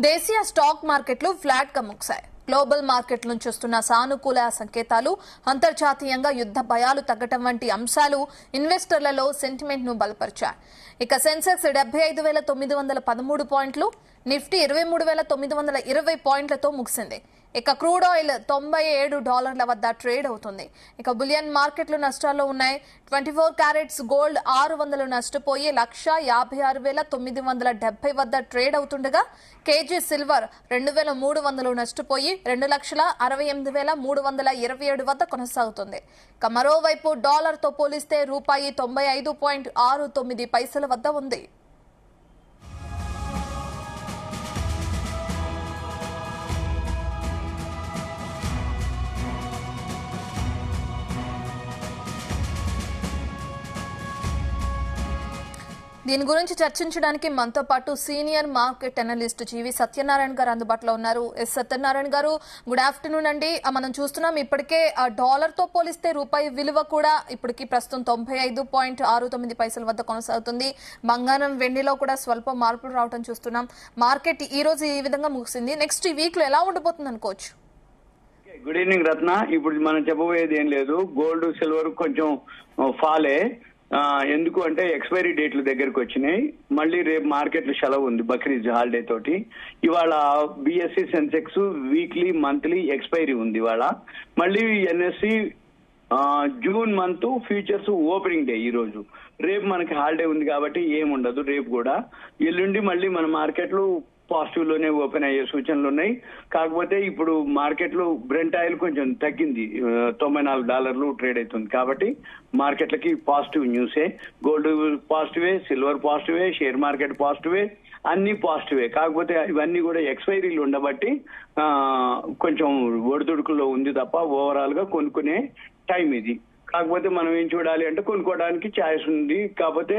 దేశీయ స్టాక్ మార్కెట్లు ఫ్లాట్ గా ముగిశాయి. గ్లోబల్ మార్కెట్ నుంచి వస్తున్న సానుకూల సంకేతాలు, అంతర్జాతీయంగా యుద్ధ భయాలు తగ్గటం వంటి అంశాలు ఇన్వెస్టర్లలో సెంటిమెంట్ ను బలపరిచాయి. ఇక సెన్సెక్స్ 75,913 పాయింట్లు, నిఫ్టీ 23,920 పాయింట్లతో ముగిసింది. ఇక క్రూడ్ ఆయిల్ $97 వద్ద ట్రేడ్ అవుతుంది. ఇక బులియన్ మార్కెట్లు నష్టాల్లో ఉన్నాయి. 24 క్యారెట్స్ గోల్డ్ 600 నష్టపోయి 1,56,970 వద్ద ట్రేడ్ అవుతుండగా, కేజీ సిల్వర్ 2,300 నష్టపోయి 2,68,327 వద్ద కొనసాగుతుంది. ఇక మరోవైపు డాలర్తో పోలిస్తే రూపాయి 95.69 వద్ద ఉంది. దీని గురించి చర్చించడానికి మనతో పాటు సీనియర్ మార్కెట్ అనలిస్ట్ జీవి సత్యనారాయణ గారు అందుబాటులో ఉన్నారు. సత్యనారాయణ గారు, గుడ్ ఆఫ్టర్నూన్ అండి. మనం చూస్తున్నాం ఇప్పటికే డాలర్ తో పోలిస్తే రూపాయి విలువ కూడా ఇప్పటికి ప్రస్తుతం 95.69 వద్ద కొనసాగుతుంది. బంగారం, వెండిలో కూడా స్వల్ప మార్పులు రావడం చూస్తున్నాం. మార్కెట్ ఈ రోజు ఈ విధంగా ముగిసింది. నెక్స్ట్ ఈ వీక్ లో ఎలా ఉండబోతుంది అనుకోవచ్చు? గుడ్ ఈవినింగ్ రత్న. ఇప్పుడు మనం చెప్పబోయేది ఏం లేదు. గోల్డ్, సిల్వర్ కొంచెం ఫాలే. ఎందుకు అంటే ఎక్స్పైరీ డేట్లు దగ్గరకు వచ్చినాయి. మళ్ళీ రేపు మార్కెట్లు సెలవు ఉంది బక్రీద్ హాలిడే తోటి. ఇవాళ BSE Sensex weekly monthly expiry ఉంది. ఇవాళ మళ్ళీ NSE June month futures opening day ఈ రోజు. రేపు మనకి హాలిడే ఉంది కాబట్టి ఏముండదు రేపు కూడా. ఎల్లుండి మళ్ళీ మన మార్కెట్లు పాజిటివ్ లోనే ఓపెన్ అయ్యే సూచనలు ఉన్నాయి. కాకపోతే ఇప్పుడు మార్కెట్లు బ్రెంట్ ఆయిల్ కొంచెం తగ్గింది, $94 ట్రేడ్ అవుతుంది. కాబట్టి మార్కెట్లకి పాజిటివ్ న్యూసే. గోల్డ్ పాజిటివే, సిల్వర్ పాజిటివే, షేర్ మార్కెట్ పాజిటివే, అన్ని పాజిటివే. కాకపోతే ఇవన్నీ కూడా ఎక్స్పైరీలు ఉండబట్టి కొంచెం ఒడిదుడుకుల్లో ఉంది తప్ప ఓవరాల్ గా కొనుక్కునే టైం ఇది. కాకపోతే మనం ఏం చూడాలి అంటే కొనుక్కోవడానికి ఛాయిస్ ఉంది. కాకపోతే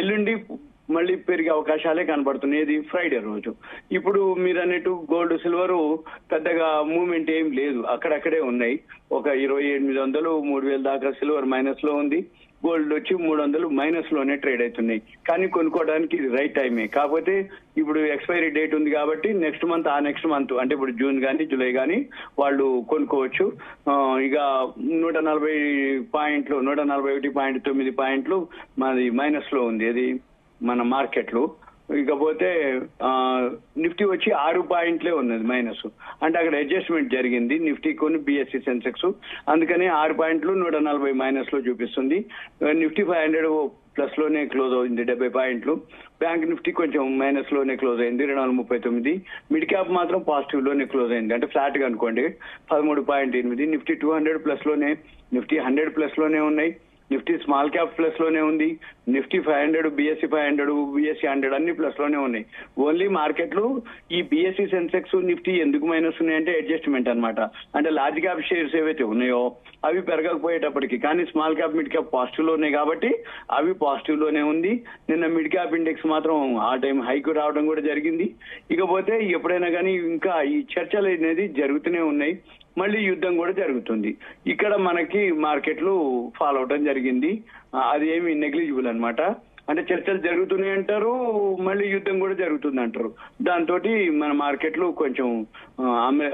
ఎల్లుండి మళ్ళీ పెరిగే అవకాశాలే కనబడుతున్నాయి. ఇది ఫ్రైడే రోజు. ఇప్పుడు మీరు అన్నట్టు గోల్డ్, సిల్వర్ పెద్దగా మూవ్మెంట్ ఏం లేదు, అక్కడక్కడే ఉన్నాయి. ఒక 2,800, 3,000 దాకా సిల్వర్ మైనస్ లో ఉంది. గోల్డ్ వచ్చి 300 మైనస్ లోనే ట్రేడ్ అవుతున్నాయి. కానీ కొనుక్కోవడానికి ఇది రైట్ టైమే. కాకపోతే ఇప్పుడు ఎక్స్పైరీ డేట్ ఉంది కాబట్టి నెక్స్ట్ మంత్ అంటే ఇప్పుడు జూన్ కానీ జూలై కానీ వాళ్ళు కొనుక్కోవచ్చు. ఇక 140 పాయింట్లు, 141.9 పాయింట్లు మాది మైనస్ లో ఉంది అది మన మార్కెట్లు. ఇకపోతే నిఫ్టీ వచ్చి 6 పాయింట్లే ఉన్నది మైనస్. అంటే అక్కడ అడ్జస్ట్మెంట్ జరిగింది నిఫ్టీ కొన్ని బిఎస్సి సెన్సెక్స్. అందుకని 6 పాయింట్లు 140 మైనస్ లో చూపిస్తుంది. నిఫ్టీ 500 ప్లస్ లోనే క్లోజ్ అయింది, 70 పాయింట్లు. బ్యాంక్ నిఫ్టీ కొంచెం మైనస్ లోనే క్లోజ్ అయింది, 239. మిడ్ క్యాప్ మాత్రం పాజిటివ్ లోనే క్లోజ్ అయింది, అంటే ఫ్లాట్ గా అనుకోండి, 13.8. నిఫ్టీ 200 ప్లస్ లోనే, నిఫ్టీ 100 ప్లస్ లోనే ఉన్నాయి. నిఫ్టీ స్మాల్ క్యాప్ ప్లస్ లోనే ఉంది. నిఫ్టీ 500, బిఎస్సి 500, బిఎస్సి 100 అన్ని ప్లస్ లోనే ఉన్నాయి. ఓన్లీ మార్కెట్లు ఈ బిఎస్సి సెన్సెక్స్, నిఫ్టీ ఎందుకు మైనస్ ఉన్నాయంటే అడ్జస్ట్మెంట్ అన్నమాట. అంటే లార్జ్ క్యాప్ షేర్స్ ఏవైతే ఉన్నాయో అవి పెరగకపోయేటప్పటికి, కానీ small cap, mid cap positive లో ఉన్నాయి కాబట్టి అవి పాజిటివ్ లోనే ఉంది. నిన్న మిడ్ క్యాప్ ఇండెక్స్ మాత్రం ఆ టైం హైకు రావడం కూడా జరిగింది. ఇకపోతే ఎప్పుడైనా కానీ ఇంకా ఈ చర్చలు అనేది జరుగుతూనే ఉన్నాయి. మళ్ళీ యుద్ధం కూడా జరుగుతుంది. ఇక్కడ మనకి మార్కెట్లు ఫాలో అవడం జరిగింది. అది ఏమి నెగ్లిజిబుల్ అన్నమాట. అంటే చర్చలు జరుగుతున్నాయి అంటారు, మళ్ళీ యుద్ధం కూడా జరుగుతుంది అంటారు. దాంతో మన మార్కెట్లు కొంచెం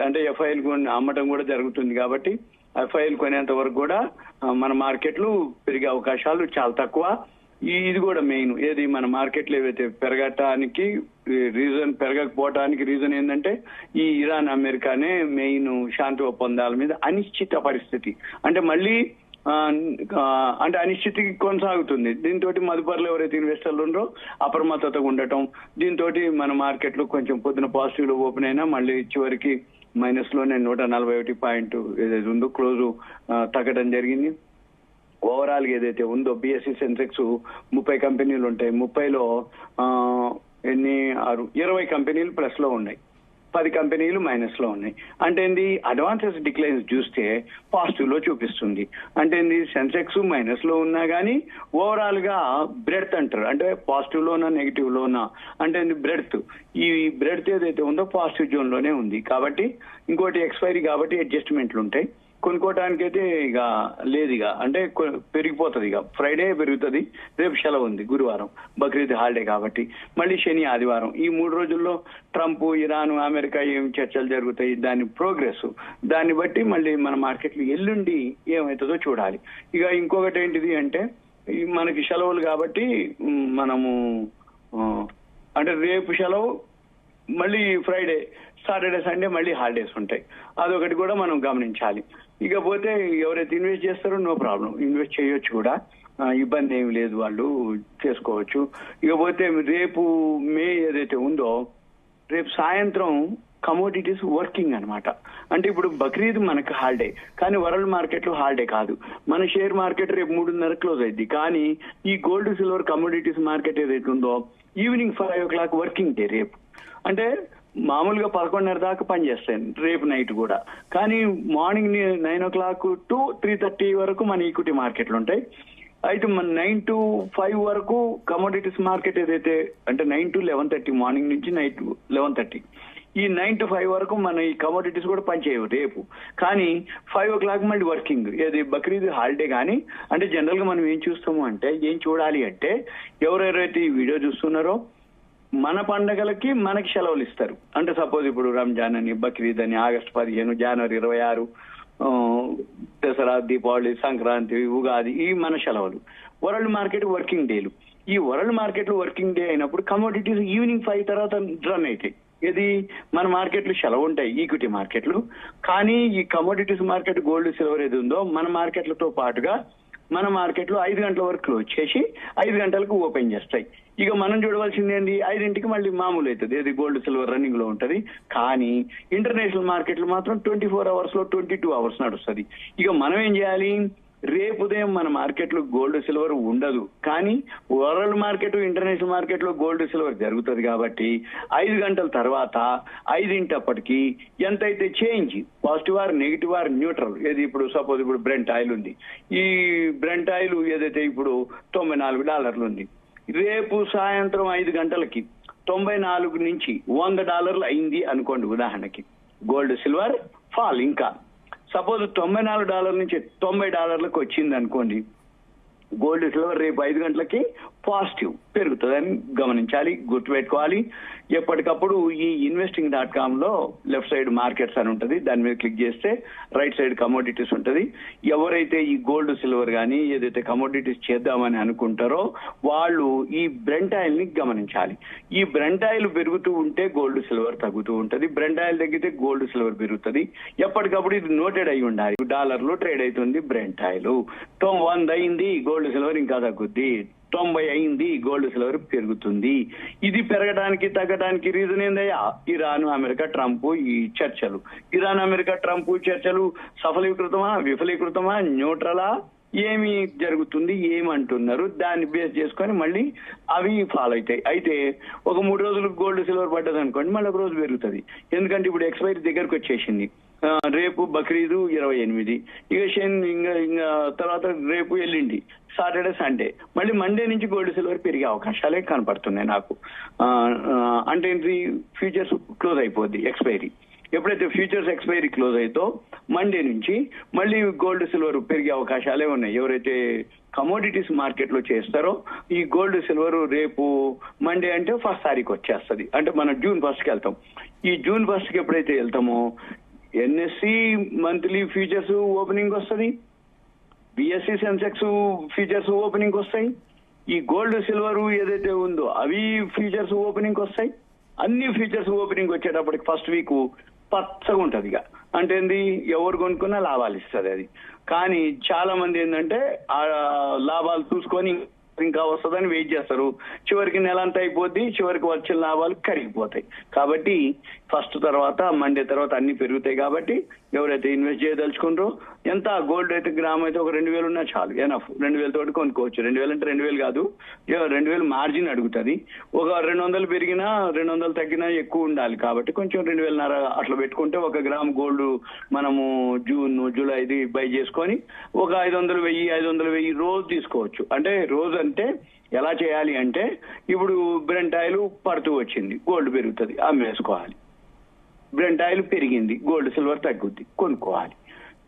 అంటే ఎఫ్ఐఎల్ అమ్మటం కూడా జరుగుతుంది కాబట్టి ఎఫ్ఐఎల్ కొనేంత వరకు కూడా మన మార్కెట్లు పెరిగే అవకాశాలు చాలా తక్కువ. ఇది కూడా మెయిన్ ఏది మన మార్కెట్లు ఏవైతే పెరగటానికి రీజన్, పెరగకపోవటానికి రీజన్ ఏంటంటే ఈ ఇరాన్ అమెరికానే మెయిన్. శాంతి ఒప్పందాల మీద అనిశ్చిత పరిస్థితి, అంటే మళ్ళీ అంటే అనిశ్చితి కొనసాగుతుంది. దీంతో మదుపర్లు ఎవరైతే ఇన్వెస్టర్లు ఉన్నారో అప్రమత్తతగా ఉండటం, దీంతో మన మార్కెట్లు కొంచెం పొద్దున పాజిటివ్ లో ఓపెన్ అయినా మళ్ళీ చివరికి మైనస్ లోనే 141 పాయింట్ ఏదైతే ఉందో క్లోజ్ తగ్గడం జరిగింది. ఓవరాల్ గా ఏదైతే ఉందో బిఎస్సి సెన్సెక్స్ 30 కంపెనీలు ఉంటాయి. 30లో 20 కంపెనీలు ప్లస్ లో ఉన్నాయి, 10 కంపెనీలు మైనస్ లో ఉన్నాయి. అంటే ఏంది, అడ్వాన్సెస్ డిక్లైన్స్ చూస్తే పాజిటివ్ లో చూపిస్తుంది. అంటే ఏంది, సెన్సెక్స్ మైనస్ లో ఉన్నా గానీ ఓవరాల్ గా బ్రెడ్త్ అంటారు, అంటే పాజిటివ్ లోనా నెగిటివ్ లోనా అంటే ఏంది బ్రెడ్త్. ఈ బ్రెడ్త్ ఏదైతే ఉందో పాజిటివ్ జోన్ లోనే ఉంది. కాబట్టి ఇంకోటి ఎక్స్పైరీ కాబట్టి అడ్జస్ట్మెంట్లు ఉంటాయి. కొనుక్కోవటానికైతే ఇక లేదు, ఇక అంటే పెరిగిపోతుంది. ఇక ఫ్రైడే పెరుగుతుంది, రేపు సెలవు ఉంది, గురువారం బక్రీద్ హాలిడే కాబట్టి, మళ్ళీ శని ఆదివారం ఈ 3 రోజుల్లో ట్రంప్, ఇరాన్, అమెరికా ఏం చర్చలు జరుగుతాయి, దాని ప్రోగ్రెస్, దాన్ని బట్టి మళ్ళీ మన మార్కెట్లు ఎల్లుండి ఏమవుతుందో చూడాలి. ఇక ఇంకొకటి ఏంటిది అంటే మనకి సెలవులు కాబట్టి మనము అంటే రేపు సెలవు, మళ్ళీ ఫ్రైడే, సాటర్డే, సండే మళ్ళీ హాలిడేస్ ఉంటాయి. అదొకటి కూడా మనం గమనించాలి. ఇకపోతే ఎవరైతే ఇన్వెస్ట్ చేస్తారో నో ప్రాబ్లం, ఇన్వెస్ట్ చేయొచ్చు కూడా, ఇబ్బంది ఏమి లేదు, వాళ్ళు చేసుకోవచ్చు. ఇకపోతే రేపు మే ఏదైతే ఉందో, రేపు సాయంత్రం కమోడిటీస్ వర్కింగ్ అన్నమాట. అంటే ఇప్పుడు బక్రీద్ మనకు హాలిడే, కానీ వరల్డ్ మార్కెట్ లో హాలిడే కాదు. మన షేర్ మార్కెట్ రేపు 3:30 క్లోజ్ అయింది, కానీ ఈ గోల్డ్ సిల్వర్ కమోడిటీస్ మార్కెట్ ఏదైతే ఉందో ఈవినింగ్ 5 o'clock వర్కింగ్ డే రేపు. అంటే మామూలుగా 11:30 దాకా పనిచేస్తాయి రేపు నైట్ కూడా, కానీ మార్నింగ్ 9 o'clock to 3:30 వరకు మన ఈక్విటీ మార్కెట్లు ఉంటాయి. అయితే మన 9 to 5 వరకు కమోడిటీస్ మార్కెట్ ఏదైతే, అంటే 9 to 11:30 మార్నింగ్ నుంచి నైట్ 11:30, ఈ 9 to 5 వరకు మన ఈ కమోడిటీస్ కూడా పనిచేయవు రేపు. కానీ 5 o'clock మళ్ళీ వర్కింగ్, ఏది బక్రీద్ హాలిడే. కానీ అంటే జనరల్ గా మనం ఏం చూస్తాము అంటే, ఏం చూడాలి అంటే, ఎవరెవరైతే ఈ వీడియో చూస్తున్నారో మన పండగలకి మనకి సెలవులు ఇస్తారు. అంటే సపోజ్ ఇప్పుడు రంజాన్ అని, బక్రీద్ అని, ఆగస్టు 15, జనవరి 26, దసరా, దీపావళి, సంక్రాంతి, ఉగాది, ఈ మన సెలవులు. వరల్డ్ మార్కెట్ వర్కింగ్ డేలు. ఈ వరల్డ్ మార్కెట్ వర్కింగ్ డే అయినప్పుడు కమోడిటీస్ ఈవినింగ్ 5 తర్వాత రన్ అవుతాయి. ఇది మన మార్కెట్లు సెలవు ఉంటాయి, ఈక్విటీ మార్కెట్లు. కానీ ఈ కమోడిటీస్ మార్కెట్, గోల్డ్, సిల్వర్ ఏది ఉందో మన మార్కెట్లతో పాటుగా మన మార్కెట్లు 5 గంటల వరకు క్లోజ్ చేసి 5 గంటలకు ఓపెన్ చేస్తాయి. ఇక మనం చూడవలసింది ఏంటి, 5ంటికి మళ్ళీ మామూలు అవుతుంది, ఏది గోల్డ్ సిల్వర్ రన్నింగ్ లో ఉంటది. కానీ ఇంటర్నేషనల్ మార్కెట్లు మాత్రం 24 hours లో 22 hours నడుస్తుంది. ఇక మనం ఏం చేయాలి, రేపు ఉదయం మన మార్కెట్ లో గోల్డ్ సిల్వర్ ఉండదు, కానీ వరల్డ్ మార్కెట్, ఇంటర్నేషనల్ మార్కెట్ లో గోల్డ్ సిల్వర్ జరుగుతుంది. కాబట్టి 5 గంటల తర్వాత 5ంటప్పటికి ఎంతైతే change, positive or negative or neutral, ఏది ఇప్పుడు సపోజ్ ఇప్పుడు బ్రెంట్ ఆయిల్ ఉంది, ఈ బ్రెంట్ ఆయిల్ ఏదైతే ఇప్పుడు $94 ఉంది, రేపు సాయంత్రం 5 గంటలకి 94 నుంచి $100 అయింది అనుకోండి ఉదాహరణకి, గోల్డ్ సిల్వర్ ఫాల్. ఇంకా సపోజ్ $94 నుంచి $90 వచ్చింది అనుకోండి, గోల్డ్ సిల్వర్ రేపు 5 గంటలకి పాజిటివ్ పెరుగుతుందని గమనించాలి, గుర్తుపెట్టుకోవాలి. ఎప్పటికప్పుడు ఈ investing.com లో లెఫ్ట్ సైడ్ మార్కెట్స్ అని ఉంటుంది, దాని మీద క్లిక్ చేస్తే రైట్ సైడ్ కమోడిటీస్ ఉంటుంది. ఎవరైతే ఈ గోల్డ్ సిల్వర్ కానీ ఏదైతే కమోడిటీస్ చేద్దామని అనుకుంటారో వాళ్ళు ఈ బ్రెంట్ ఆయిల్ ని గమనించాలి. ఈ బ్రెంట్ ఆయిల్ పెరుగుతూ ఉంటే గోల్డ్ సిల్వర్ తగ్గుతూ ఉంటుంది, బ్రెంట్ ఆయిల్ తగ్గితే గోల్డ్ సిల్వర్ పెరుగుతుంది. ఎప్పటికప్పుడు ఇది నోటెడ్ అయి ఉండాలి. $1 ట్రేడ్ అవుతుంది బ్రెంట్ ఆయిల్, 100 అయింది గోల్డ్ సిల్వర్ ఇంకా తగ్గుద్ది, 90 అయింది గోల్డ్ సిల్వర్ పెరుగుతుంది. ఇది పెరగడానికి తగ్గడానికి రీజన్ ఏందయ్యా, ఇరాన్, అమెరికా, ట్రంప్ ఈ చర్చలు. ఇరాన్, అమెరికా, ట్రంప్ చర్చలు సఫలీకృతమా, విఫలీకృతమా, న్యూట్రలా, ఏమి జరుగుతుంది, ఏమంటున్నారు, దాన్ని బేస్ చేసుకొని మళ్ళీ అవి ఫాలో అవుతాయి. అయితే ఒక 3 రోజులు గోల్డ్ సిల్వర్ పడ్డది అనుకోండి, మళ్ళీ ఒక రోజు పెరుగుతుంది. ఎందుకంటే ఇప్పుడు ఎక్స్పైరీ దగ్గరకు వచ్చేసింది. రేపు బక్రీదు 28, ఇక ఇంకా తర్వాత రేపు ఎల్లుండి సాటర్డే, సండే, మళ్ళీ మండే నుంచి గోల్డ్ సిల్వర్ పెరిగే అవకాశాలే కనపడుతున్నాయి నాకు. అంటే ఏంటి, ఫ్యూచర్స్ క్లోజ్ అయిపోద్ది ఎక్స్పైరీ. ఎప్పుడైతే ఫ్యూచర్స్ ఎక్స్పైరీ క్లోజ్ అవుతో మండే నుంచి మళ్ళీ గోల్డ్ సిల్వర్ పెరిగే అవకాశాలే ఉన్నాయి. ఎవరైతే కమోడిటీస్ మార్కెట్ లో చేస్తారో ఈ గోల్డ్ సిల్వర్ రేపు మండే అంటే 1st తారీఖు వచ్చేస్తుంది. అంటే మనం June 1st వెళ్తాం. ఈ June 1st ఎప్పుడైతే వెళ్తామో NSE మంత్లీ ఫ్యూచర్స్ ఓపెనింగ్ వస్తుంది, BSE సెన్సెక్స్ ఫ్యూచర్స్ ఓపెనింగ్ వస్తాయి, ఈ గోల్డ్ సిల్వర్ ఏదైతే ఉందో అవి ఫ్యూచర్స్ ఓపెనింగ్ వస్తాయి. అన్ని ఫ్యూచర్స్ ఓపెనింగ్ వచ్చేటప్పటికి ఫస్ట్ వీక్ పచ్చగా ఉంటది. ఇక అంటే ఏంది, ఎవరు కొనుక్కున్నా లాభాలు ఇస్తుంది అది. కానీ చాలా మంది ఏంటంటే ఆ లాభాలు చూసుకొని ఇంకా వస్తుందని వెయిట్ చేస్తారు, చివరికి నెల అంతా అయిపోద్ది, చివరికి వచ్చిన లాభాలు కరిగిపోతాయి. కాబట్టి ఫస్ట్ తర్వాత మండే తర్వాత అన్ని పెరుగుతాయి. కాబట్టి ఎవరైతే ఇన్వెస్ట్ చేయదలుచుకుంటారో, ఎంత గోల్డ్ అయితే గ్రామ్ అయితే ఒక 2000 ఉన్నా చాలు, ఎనఫ్. 2000 తోటి కొనుక్కోవచ్చు. 2000 అంటే 2000 కాదు, 2000 మార్జిన్ అడుగుతుంది. ఒక 200 పెరిగినా 200 తగ్గినా ఎక్కువ ఉండాలి. కాబట్టి కొంచెం 2000 అట్లా పెట్టుకుంటే 1 గ్రామ్ గోల్డ్ మనము జూన్, జూలై బై చేసుకొని ఒక 500, 1000 రోజు తీసుకోవచ్చు. అంటే రోజు అంటే ఎలా చేయాలి అంటే, ఇప్పుడు బ్రెంట్ ఆయిల్ పడుతూ వచ్చింది, గోల్డ్ పెరుగుతుంది, అమ్మేసుకోవాలి. బ్రెంట్ ఆయిల్ పెరిగింది, గోల్డ్ సిల్వర్ తగ్గుద్ది, కొనుక్కోవాలి.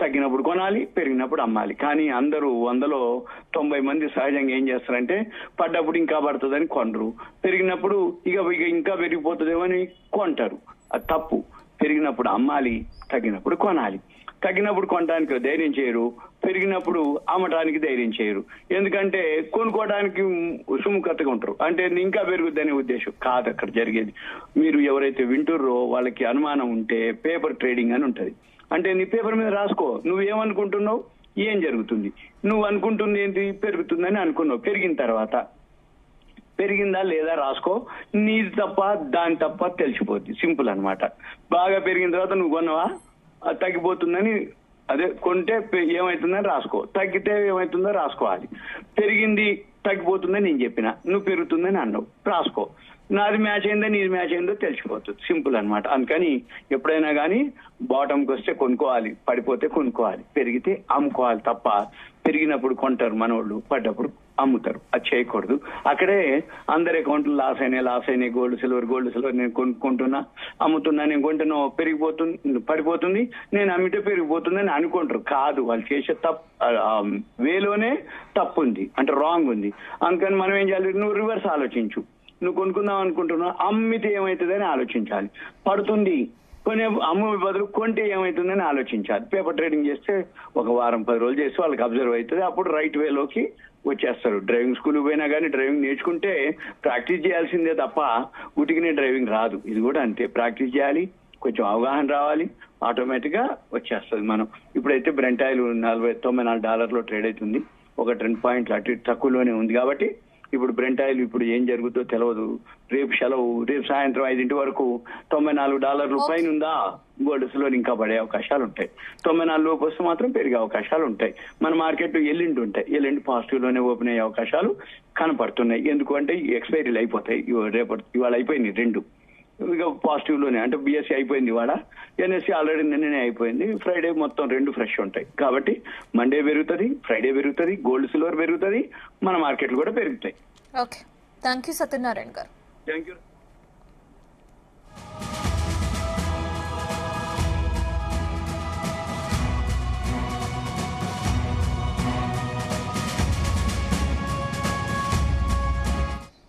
తగ్గినప్పుడు కొనాలి, పెరిగినప్పుడు అమ్మాలి. కానీ అందరూ 100లో 90 మంది సహజంగా ఏం చేస్తారంటే పడ్డప్పుడు ఇంకా పడుతుందని కొనరు, పెరిగినప్పుడు ఇక ఇంకా పెరిగిపోతుందేమో అని కొంటారు. అది తప్పు. పెరిగినప్పుడు అమ్మాలి, తగ్గినప్పుడు కొనాలి. తగ్గినప్పుడు కొనడానికి ధైర్యం చేయరు, పెరిగినప్పుడు అమ్మటానికి ధైర్యం చేయరు. ఎందుకంటే కొనుక్కోవడానికి సుముఖతగా ఉంటారు. అంటే ఇంకా పెరుగుద్దనే ఉద్దేశం కాదు అక్కడ జరిగేది. మీరు ఎవరైతే వింటుర్రో వాళ్ళకి అనుమానం ఉంటే పేపర్ ట్రేడింగ్ అని ఉంటది. అంటే నీ పేపర్ మీద రాసుకో, నువ్వేమనుకుంటున్నావు, ఏం జరుగుతుంది, నువ్వు అనుకుంటుంది ఏంటి, పెరుగుతుందని అనుకున్నావు. పెరిగిన తర్వాత పెరిగిందా లేదా రాసుకో, నీది తప్ప దాని తప్ప తెలిసిపోద్ది. సింపుల్ అన్నమాట. బాగా పెరిగిన తర్వాత నువ్వు కొన్నావా, తగ్గిపోతుందని అదే కొంటే ఏమైతుందని రాసుకో, తగ్గితే ఏమైతుందో రాసుకోవాలి. పెరిగింది తగ్గిపోతుందని నేను చెప్పిన, నువ్వు పెరుగుతుందని అన్నావు, రాసుకో. నాది మ్యాచ్ అయిందో నీది మ్యాచ్ అయిందో తెలిసిపోతుంది. సింపుల్ అన్నమాట. అందుకని ఎప్పుడైనా కానీ బాటంకి వస్తే కొనుక్కోవాలి, పడిపోతే కొనుక్కోవాలి, పెరిగితే అమ్ముకోవాలి తప్ప పెరిగినప్పుడు కొంటారు మనోళ్ళు, పడ్డప్పుడు అమ్ముతారు. అది చేయకూడదు. అక్కడే అందరి అకౌంట్లు లాస్ అయినాయి. గోల్డ్ సిల్వర్ నేను కొనుక్కుంటున్నా, అమ్ముతున్నా, నేను కొంటున్నా పెరిగిపోతుంది, పడిపోతుంది, నేను అమ్మితే పెరిగిపోతుంది అని అనుకుంటారు. కాదు, వాళ్ళు చేసే వేలోనే తప్పు ఉంది, అంటే రాంగ్ ఉంది. అందుకని మనం ఏం చేయాలి, నువ్వు రివర్స్ ఆలోచించు. నువ్వు కొనుక్కుందాం అనుకుంటున్నావు, అమ్మితే ఏమవుతుందని ఆలోచించాలి. పడుతుంది కొనే అమ్ము బదులు కొంటే ఏమవుతుందని ఆలోచించాలి. పేపర్ ట్రేడింగ్ చేస్తే ఒక వారం 10 రోజులు చేస్తే వాళ్ళకి అబ్జర్వ్ అవుతుంది. అప్పుడు రైట్ వేలోకి వచ్చేస్తారు. డ్రైవింగ్ స్కూల్ పోయినా కానీ డ్రైవింగ్ నేర్చుకుంటే ప్రాక్టీస్ చేయాల్సిందే తప్ప ఉటికినే డ్రైవింగ్ రాదు. ఇది కూడా అంతే, ప్రాక్టీస్ చేయాలి, కొంచెం అవగాహన రావాలి, ఆటోమేటిక్ గా వచ్చేస్తుంది. మనం ఇప్పుడైతే బ్రెంట్ ఆయిల్ $94 ట్రేడ్ అవుతుంది. ఒక 10 పాయింట్లు అటు ఇటు తక్కువలోనే ఉంది. కాబట్టి ఇప్పుడు బ్రెంట్ ఆయిల్ ఇప్పుడు ఏం జరుగుతుందో తెలియదు. రేపు సెలవు, రేపు సాయంత్రం 5 వరకు $94 పైన ఉందా, గోల్డ్ సిల్వర్ ఇంకా పడే అవకాశాలు ఉంటాయి. 94 లోపు వస్తే మాత్రం పెరిగే అవకాశాలు ఉంటాయి. మన మార్కెట్ ఎల్లుండి ఉంటాయి. ఎల్లుండి పాజిటివ్ లోనే ఓపెన్ అయ్యే అవకాశాలు కనపడుతున్నాయి. ఎందుకంటే ఎక్స్పైరీలు అయిపోతాయి. ఇవాళ అయిపోయింది 2, ఇక పాజిటివ్ లోనే. అంటే బిఎస్సీ అయిపోయింది ఇవాళ, ఎన్ఎస్సీ ఆల్రెడీ నిన్ననే అయిపోయింది. ఫ్రైడే మొత్తం 2 ఫ్రెష్ ఉంటాయి. కాబట్టి మండే పెరుగుతుంది, ఫ్రైడే పెరుగుతుంది, గోల్డ్ సిల్వర్ పెరుగుతుంది, మన మార్కెట్లు కూడా పెరుగుతాయి. ఓకే, థ్యాంక్ యూ సత్యనారాయణ గారు. Thank you.